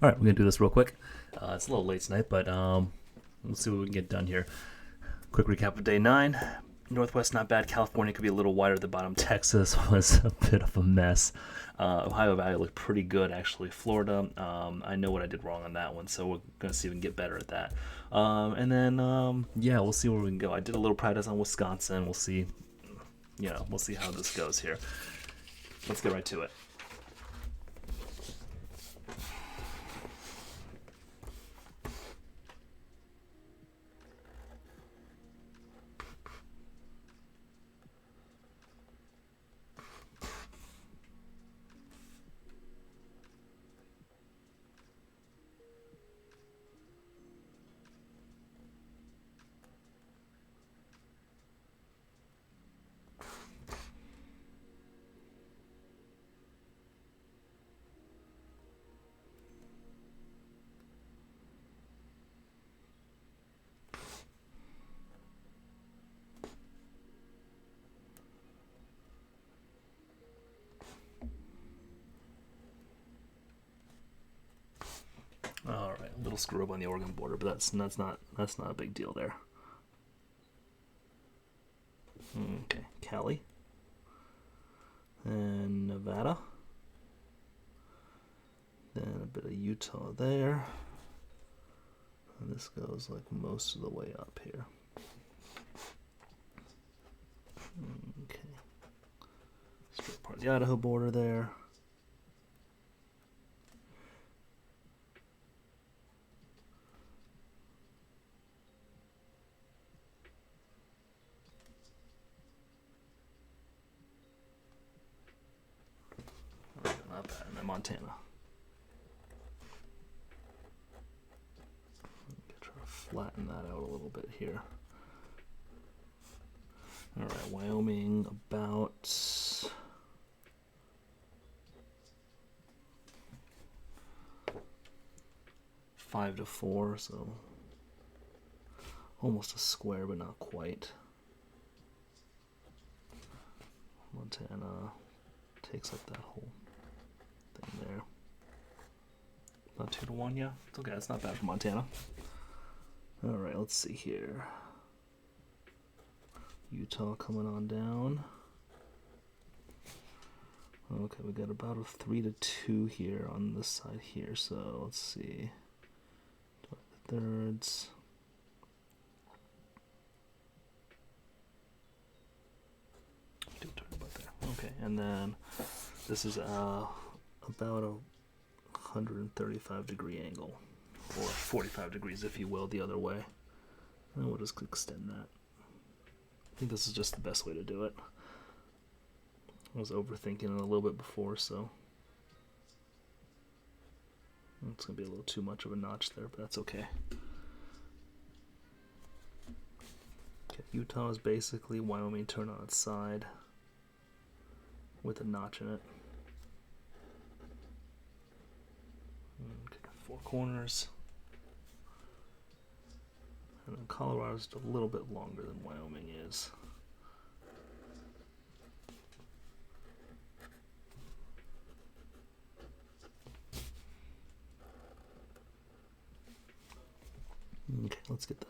All right, we're gonna do this real quick. It's a little late tonight, but let's see what we can get done here. Quick recap of day 9. Northwest not bad. California could be a little wider at the bottom. Texas was a bit of a mess. Ohio Valley looked pretty good actually. Florida, I know what I did wrong on that one, so we're gonna see if we can get better at that. And then yeah, we'll see where we can go. I did a little practice on Wisconsin. We'll see. We'll see how this goes here. Let's get right to it. All right, a little screw up on the Oregon border, but that's not a big deal there. Okay, Cali and Nevada, then a bit of Utah there, and this goes like most of the way up here. Okay, straight part of the Idaho border there. Not bad. And then Montana. Try to flatten that out a little bit here. All right, Wyoming about 5 to 4, so almost a square, but not quite. Montana takes up that whole thing there. About 2 to 1, yeah. It's okay, that's not bad for Montana. Alright, let's see here. Utah coming on down. Okay, we got about a 3 to 2 here on this side here, so let's see. Thirds. Okay, and then this is about a 135 degree angle, or 45 degrees if you will, the other way. And we'll just extend that. I think this is just the best way to do it. I was overthinking it a little bit before, so it's going to be a little too much of a notch there, but that's okay. Okay, Utah is basically Wyoming turned on its side with a notch in it. Okay, 4 corners. And then Colorado's just a little bit longer than Wyoming is. Okay, let's get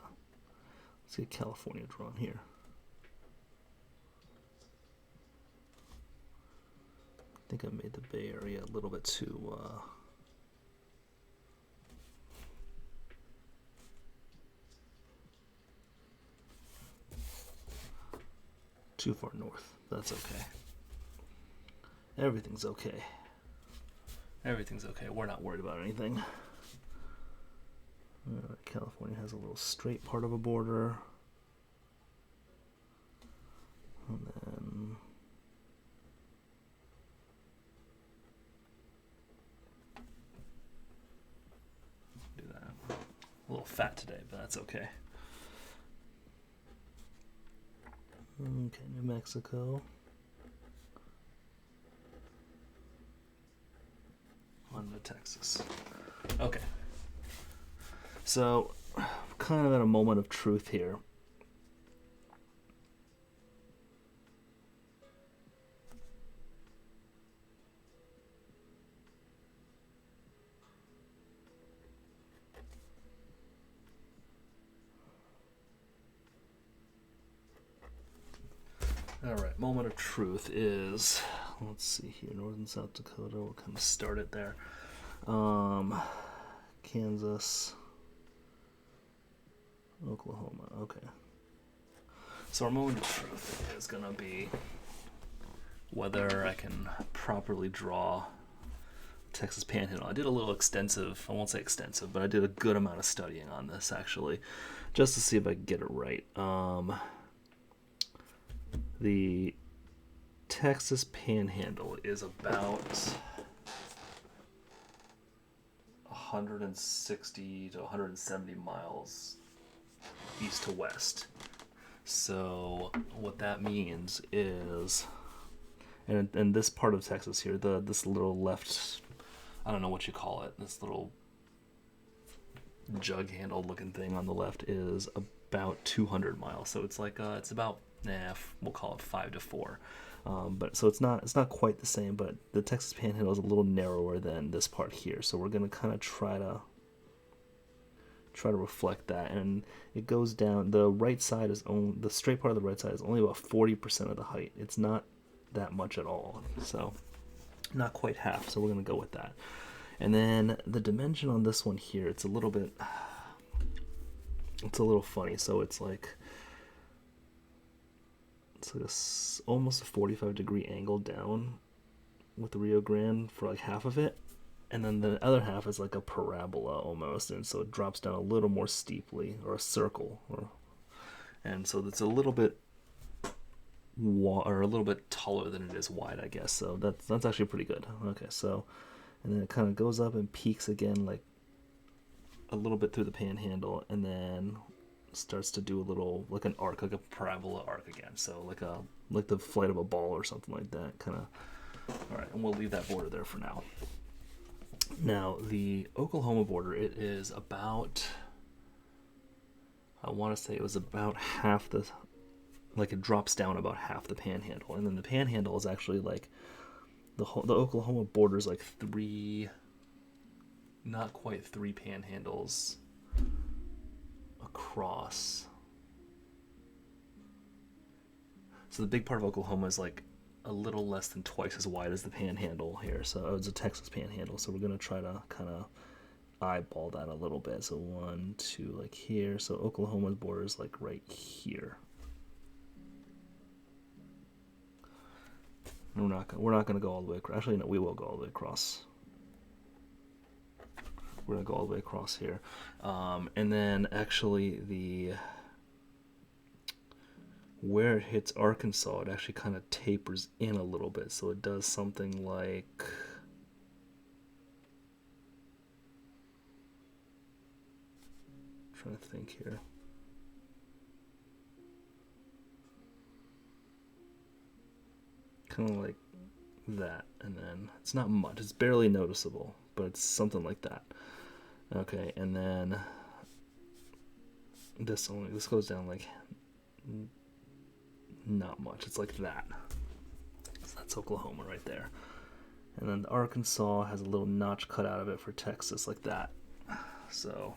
California drawn here. I think I made the Bay Area a little bit too far north. That's okay. Everything's okay. Everything's okay. We're not worried about anything. California has a little straight part of a border. And then do that. A little fat today, but that's okay. Okay, New Mexico. On to Texas. Okay. So, kind of at a moment of truth here. All right, moment of truth is, let's see here, Northern South Dakota. We'll kind of start it there. Kansas, Oklahoma. Okay. So our moment of truth is gonna be whether I can properly draw Texas Panhandle. I did a little extensive, I won't say extensive, but I did a good amount of studying on this actually, just to see if I can get it right. The Texas Panhandle is about 160 to 170 miles east to west. So what that means is, and this part of Texas here, this little left, I don't know what you call it, this little jug handle looking thing on the left is about 200 miles. So it's like it's about we'll call it 5 to 4. But so it's not quite the same, but the Texas Panhandle is a little narrower than this part here. So we're gonna kind of try to reflect that, and it goes down. The right side is only, the straight part of the right side is only about 40% of the height. It's not that much at all, so not quite half. So we're gonna go with that. And then the dimension on this one here, it's a little funny. So it's like almost a 45-degree angle down with the Rio Grande for like half of it, and then the other half is like a parabola almost, and so it drops down a little more steeply, or a circle, and so it's a little bit or a little bit taller than it is wide, I guess. So that's actually pretty good. Okay, so and then it kind of goes up and peaks again like a little bit through the Panhandle, and then starts to do a little like an arc, like a parabola arc again. So like the flight of a ball or something like that, kind of. All right, and we'll leave that border there for now. Now the Oklahoma border, it is about, I want to say it was about half the, like it drops down about half the Panhandle, and then the Panhandle is actually like the Oklahoma border is like not quite three panhandles across. So the big part of Oklahoma is like a little less than twice as wide as the Panhandle here. So it's a Texas Panhandle. So we're gonna try to kind of eyeball that a little bit. So 1, 2, like here. So Oklahoma's border is like right here. And we're not gonna go all the way across. Actually, no, we will go all the way across. We're gonna go all the way across here, and then actually where it hits Arkansas, it actually kind of tapers in a little bit. So it does something like, I'm trying to think here. Kind of like that, and then it's not much. It's barely noticeable, but it's something like that. Okay, and then this goes down like not much. It's like that. So that's Oklahoma right there. And then Arkansas has a little notch cut out of it for Texas, like that. So,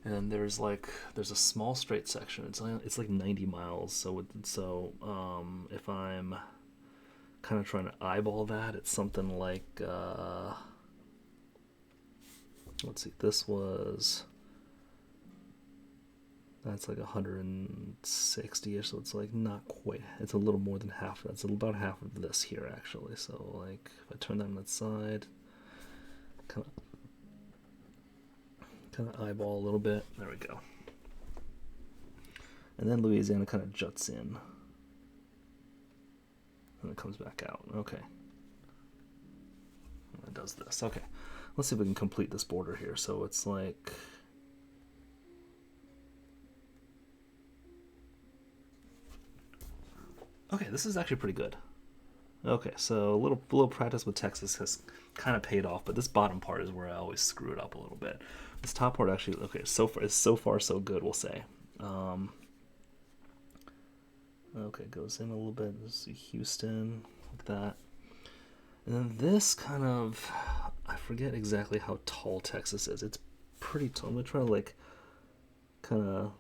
and then there's a small straight section. It's like 90 miles. So if I'm kind of trying to eyeball that, it's something like let's see, that's like 160ish, so it's like not quite, it's a little more than half. That's about half of this here actually. So like if I turn that on that side, kind of eyeball a little bit, there we go. And then Louisiana kind of juts in and it comes back out. Okay, and it does this. Okay, let's see if we can complete this border here. So it's like, okay, this is actually pretty good. Okay, so a little practice with Texas has kind of paid off, but this bottom part is where I always screw it up a little bit. This top part actually, okay, so far so good, we'll say. Okay, goes in a little bit. Let's see, Houston, like that. And then this kind of, I forget exactly how tall Texas is. It's pretty tall. I'm gonna try to like kind of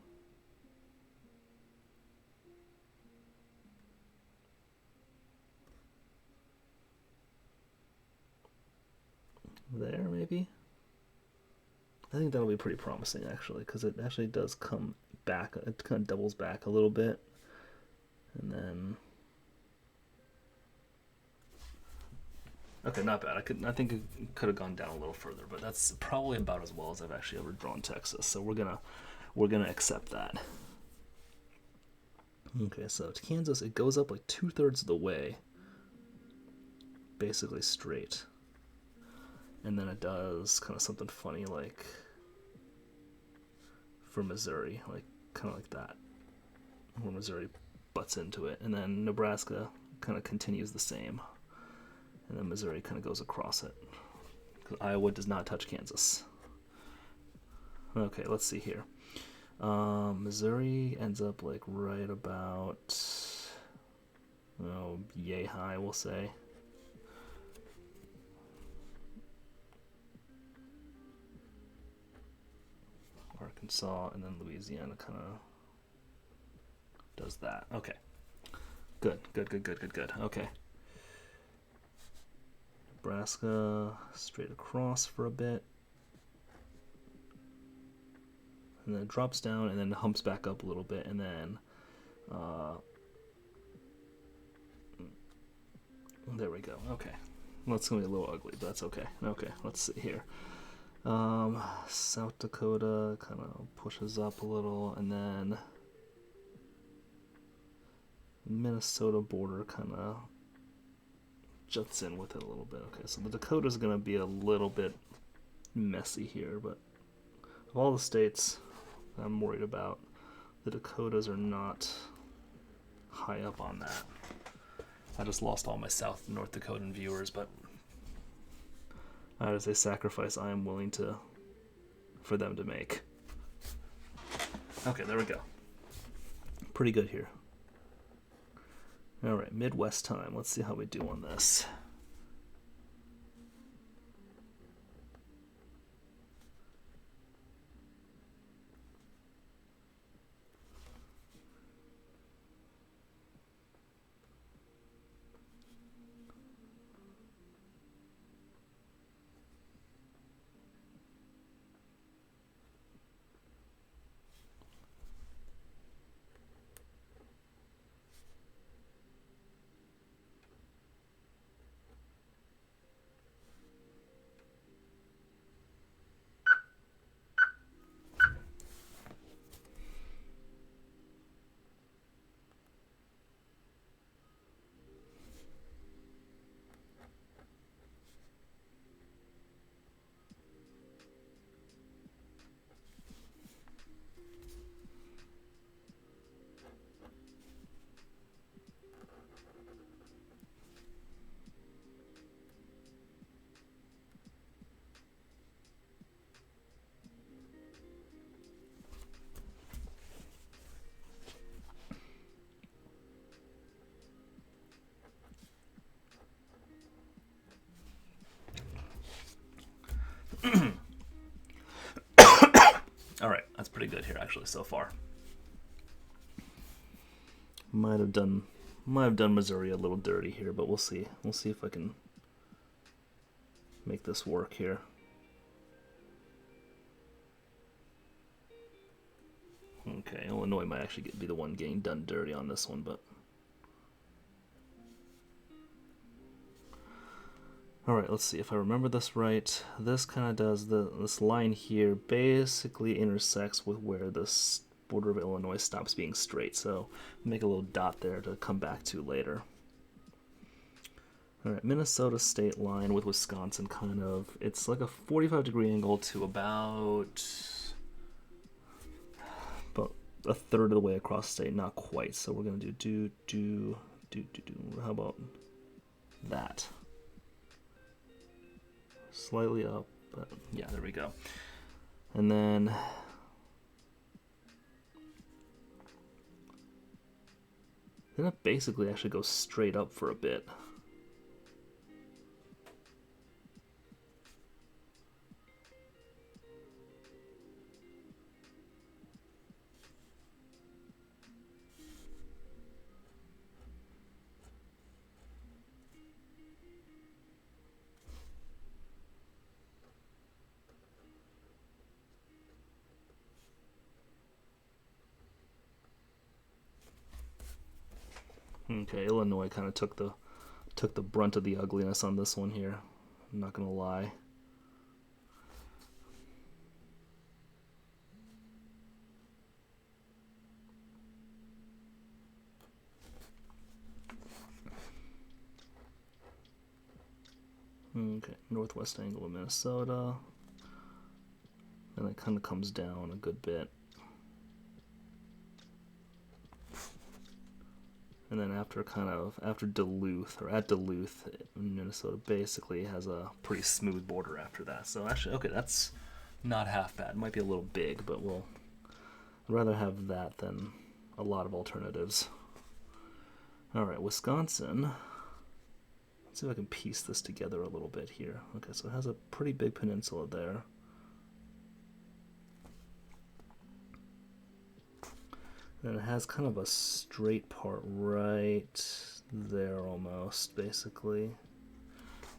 maybe. I think that'll be pretty promising, actually, because it actually does come back. It kind of doubles back a little bit. And then... Okay, not bad. I think it could have gone down a little further, but that's probably about as well as I've actually ever drawn Texas. So we're gonna accept that. Okay, so to Kansas, it goes up like 2/3 of the way, basically straight, and then it does kind of something funny like for Missouri, like kind of like that, where Missouri butts into it, and then Nebraska kind of continues the same, and then Missouri kind of goes across it, because Iowa does not touch Kansas. Okay, let's see here. Missouri ends up like right about, yay high, we'll say. Arkansas, and then Louisiana kind of does that. Okay. Good. Okay. Nebraska straight across for a bit. And then it drops down and then humps back up a little bit, and then there we go. Okay. Well, it's going to be a little ugly, but that's okay. Okay, let's see here. South Dakota kind of pushes up a little, and then Minnesota border kind of juts in with it a little bit. Okay, so the Dakota's going to be a little bit messy here, but of all the states I'm worried about, the Dakotas are not high up on that. I just lost all my South and North Dakotan viewers, but that is a sacrifice I am willing for them to make. Okay, there we go. Pretty good here. All right, Midwest time. Let's see how we do on this. All right, that's pretty good here actually so far. Might have done Missouri a little dirty here, but we'll see. We'll see if I can make this work here. Okay, Illinois might actually be the one getting done dirty on this one, but alright, let's see if I remember this right. This kind of does this line here basically intersects with where this border of Illinois stops being straight. So make a little dot there to come back to later. Alright, Minnesota state line with Wisconsin kind of, it's like a 45-degree angle to about a third of the way across state, not quite. So we're going to do how about that? Slightly up, but yeah, there we go. And then it basically actually goes straight up for a bit. Okay, Illinois kind of took the brunt of the ugliness on this one here. I'm not gonna lie. Okay, northwest angle of Minnesota. And it kind of comes down a good bit. And then after Duluth, or at Duluth, Minnesota basically has a pretty smooth border after that. So actually, okay, that's not half bad. It might be a little big, but I'd rather have that than a lot of alternatives. All right, Wisconsin. Let's see if I can piece this together a little bit here. Okay, so it has a pretty big peninsula there. And it has kind of a straight part right there almost, basically,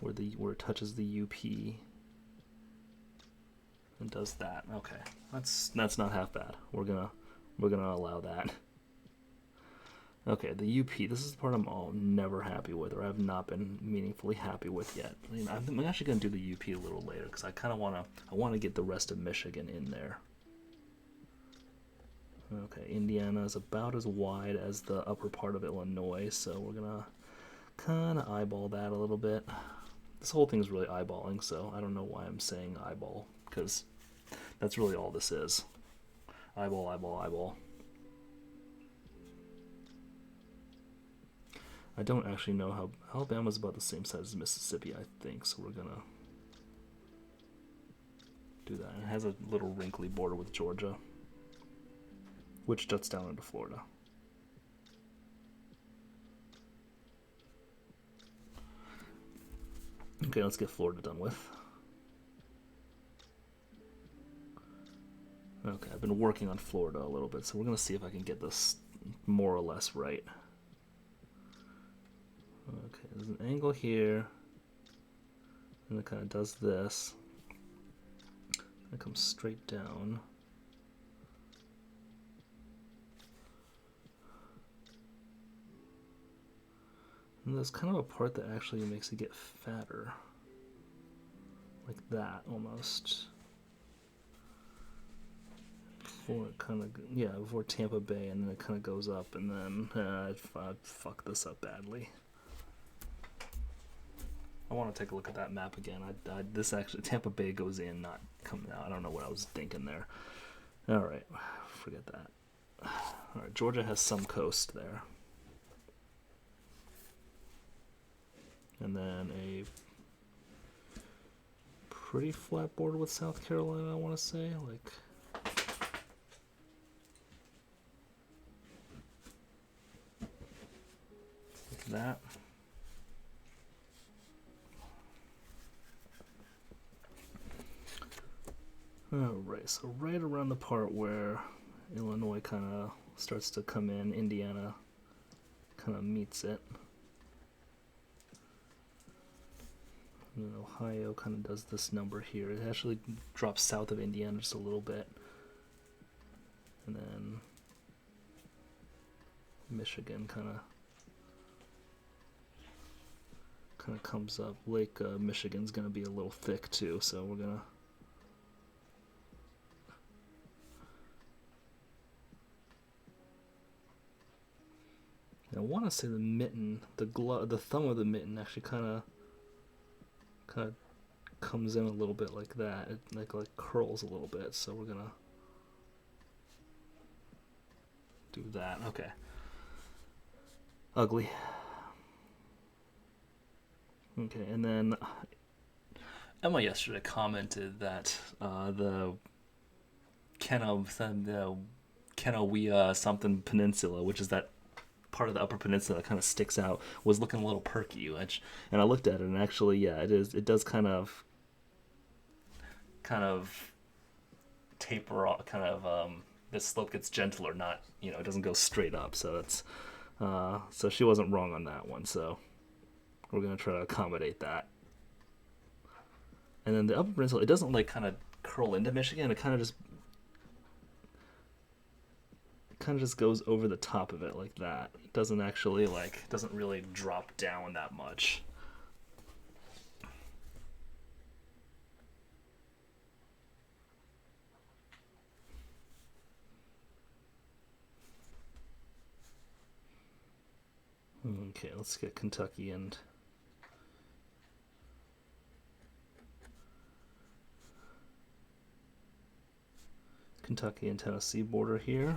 where it touches the UP and does that. Okay, that's not half bad. We're gonna allow that. Okay, the UP. This is the part I'm never happy with, or I've not been meaningfully happy with yet. I mean, I'm actually gonna do the UP a little later because I kind of wanna get the rest of Michigan in there. Okay, Indiana is about as wide as the upper part of Illinois, so we're gonna kind of eyeball that a little bit. This whole thing's really eyeballing, so I don't know why I'm saying eyeball, because that's really all this is. Eyeball, eyeball, eyeball. I don't actually know how Alabama's about the same size as Mississippi, I think, so we're gonna do that. It has a little wrinkly border with Georgia, which juts down into Florida. Okay, let's get Florida done with. Okay, I've been working on Florida a little bit, so we're gonna see if I can get this more or less right. Okay, there's an angle here, and it kind of does this. It comes straight down. And there's kind of a part that actually makes it get fatter. Like that, almost. Before it kind of, yeah, before Tampa Bay, and then it kind of goes up, and then I'd fuck this up badly. I want to take a look at that map again. This actually, Tampa Bay goes in, not coming out. I don't know what I was thinking there. All right, forget that. All right, Georgia has some coast there. And then a pretty flat border with South Carolina, I want to say. Like that. Alright, so right around the part where Illinois kind of starts to come in, Indiana kind of meets it. And then Ohio kind of does this number here. It actually drops south of Indiana just a little bit. And then Michigan kind of comes up. Lake Michigan's going to be a little thick too, so we're going to I want to say the mitten, the thumb of the mitten actually kind of comes in a little bit like that. It like curls a little bit. So we're gonna do that. Okay. Ugly. Okay, and then Emma yesterday commented that the Kenawea something Peninsula, which is that part of the Upper Peninsula that kind of sticks out, was looking a little perky, and I looked at it, and actually, yeah, it does kind of taper off, the slope gets gentler, not, it doesn't go straight up, so that's so she wasn't wrong on that one, so we're gonna try to accommodate that. And then the Upper Peninsula, it doesn't like kind of curl into Michigan, it kind of just It kind of just goes over the top of it like that. It doesn't actually doesn't really drop down that much. Okay, let's get Kentucky and Tennessee border here.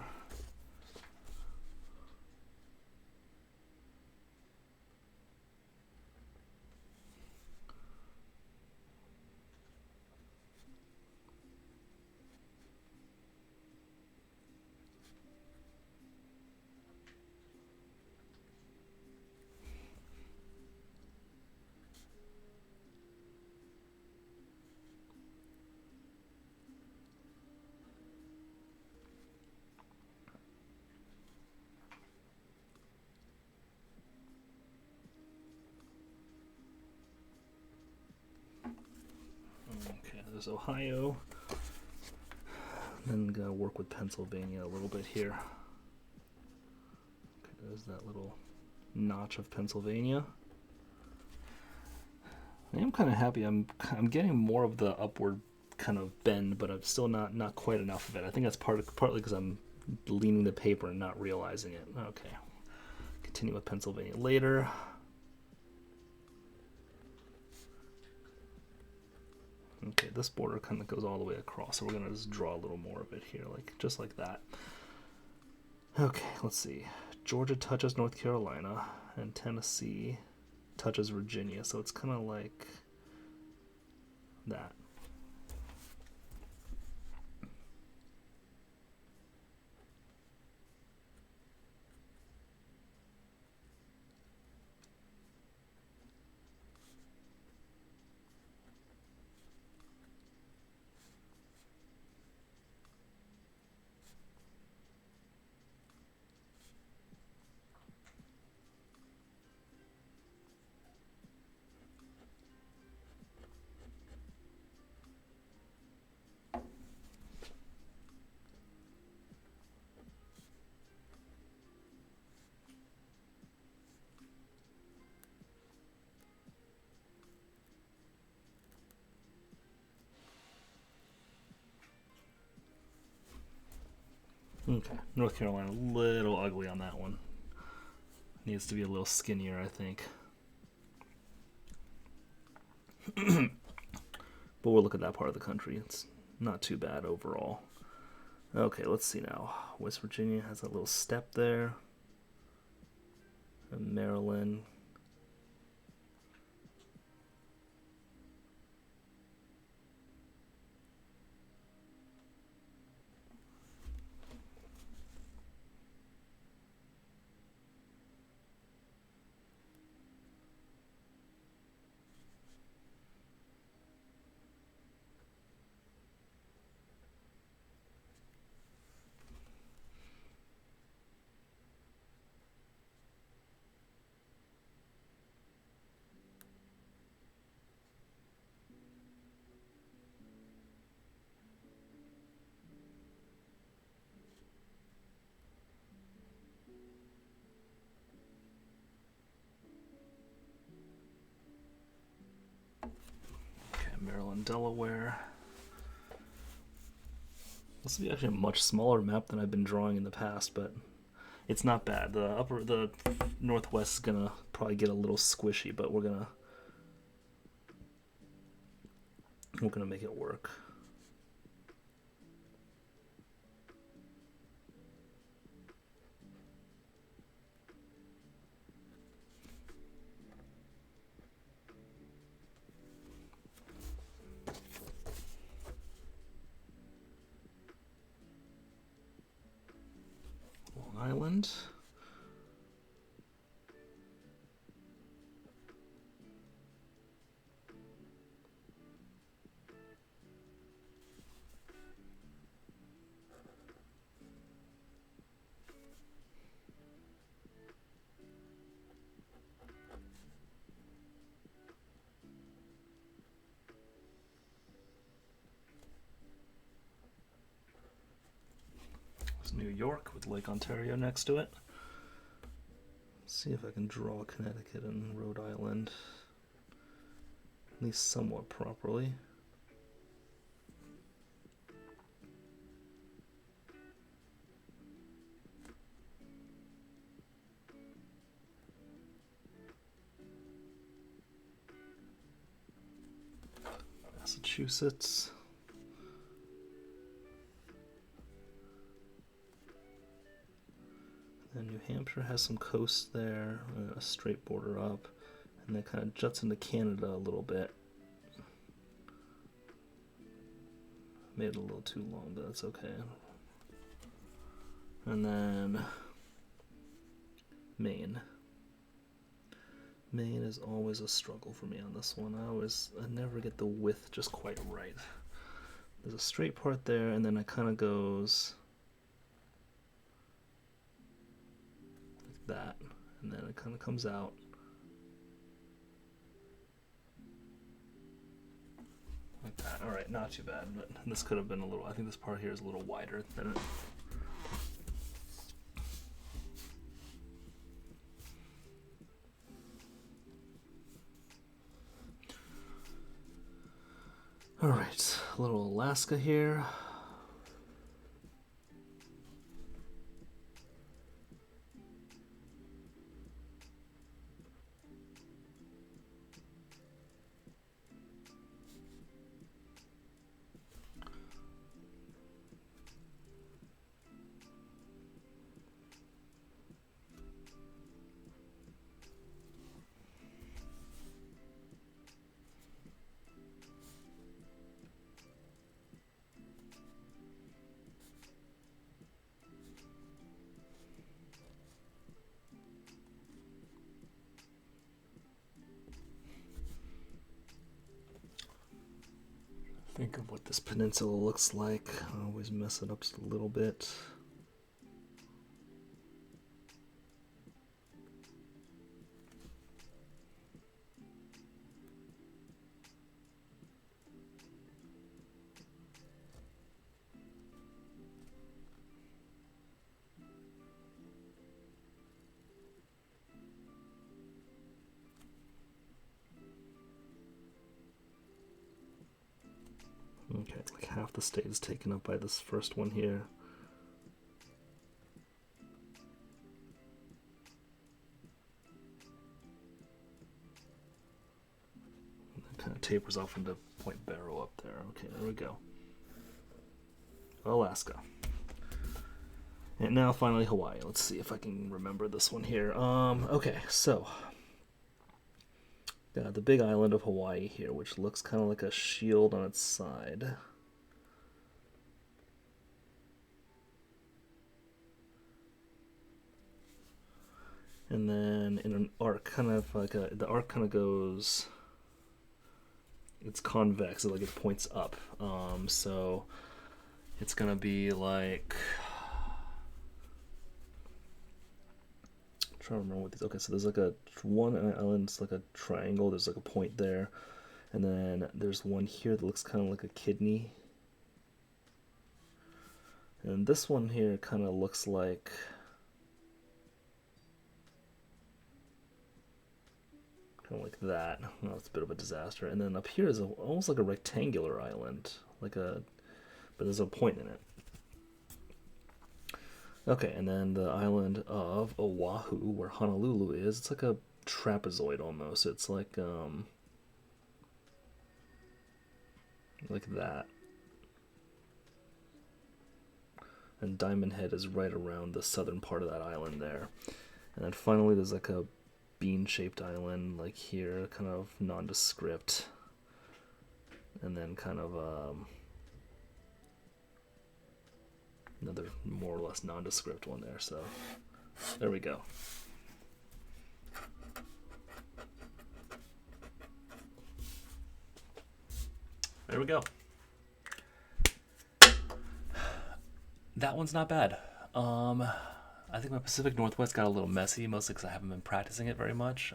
Okay, there's Ohio. Then gonna work with Pennsylvania a little bit here. Okay, there's that little notch of Pennsylvania. I am kind of happy. I'm getting more of the upward kind of bend, but I'm still not quite enough of it. I think that's partly because I'm leaning the paper and not realizing it. Okay, continue with Pennsylvania later. Okay, this border kind of goes all the way across, so we're gonna just draw a little more of it here, just like that. Okay, let's see. Georgia touches North Carolina, and Tennessee touches Virginia, so it's kind of like that. Okay, North Carolina, a little ugly on that one. Needs to be a little skinnier, I think. But we'll look at that part of the country. It's not too bad overall. Okay, let's see now. West Virginia has a little step there. And Maryland. Maryland, Delaware. This will be actually a much smaller map than I've been drawing in the past, but it's not bad. The northwest is gonna probably get a little squishy, but we're gonna make it work. Island. It's New York with Lake Ontario next to it. Let's see if I can draw Connecticut and Rhode Island at least somewhat properly. Massachusetts. And New Hampshire has some coast there, a straight border up, and then kind of juts into Canada a little bit. Made it a little too long, but that's okay. And then Maine. Maine is always a struggle for me on this one. I never get the width just quite right. There's a straight part there, and then it kind of goes like that, and then it kind of comes out. Like that. All right, not too bad, but this could have been a little, I think this part here is a little wider than it. All right, a little Alaska here. Think of what this peninsula looks like. I always mess it up just a little bit. Okay, like half the state is taken up by this first one here. And that kind of tapers off into Point Barrow up there. Okay, there we go. Alaska. And now finally Hawaii. Let's see if I can remember this one here. Okay, so got the big island of Hawaii here, which looks kind of like a shield on its side. And then in an arc, kind of like the arc kind of goes, it's convex, like it points up. So it's gonna be like, I'm trying to remember what these. Okay, so there's like a one island, it's like a triangle. There's like a point there, and then there's one here that looks kind of like a kidney. And this one here kind of looks like, kind of like that. Well, it's a bit of a disaster. And then up here is almost like a rectangular island, but there's a point in it. Okay, and then the island of Oahu, where Honolulu is, it's like a trapezoid almost. It's like that. And Diamond Head is right around the southern part of that island there. And then finally there's like a bean-shaped island like here, kind of nondescript. And then kind of another more or less nondescript one there. So there we go. There we go. That one's not bad. I think my Pacific Northwest got a little messy, mostly because I haven't been practicing it very much.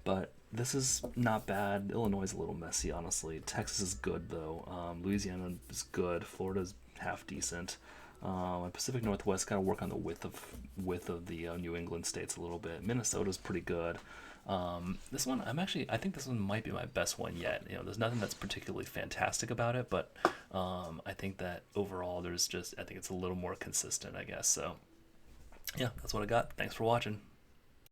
But this is not bad. Illinois is a little messy, honestly. Texas is good, though. Louisiana is good. Florida's half decent. Pacific Northwest got to work on the width of the New England states a little bit. Minnesota's pretty good. This one, I think this one might be my best one yet. There's nothing that's particularly fantastic about it, but I think that overall I think it's a little more consistent, I guess. So, yeah, that's what I got. Thanks for watching.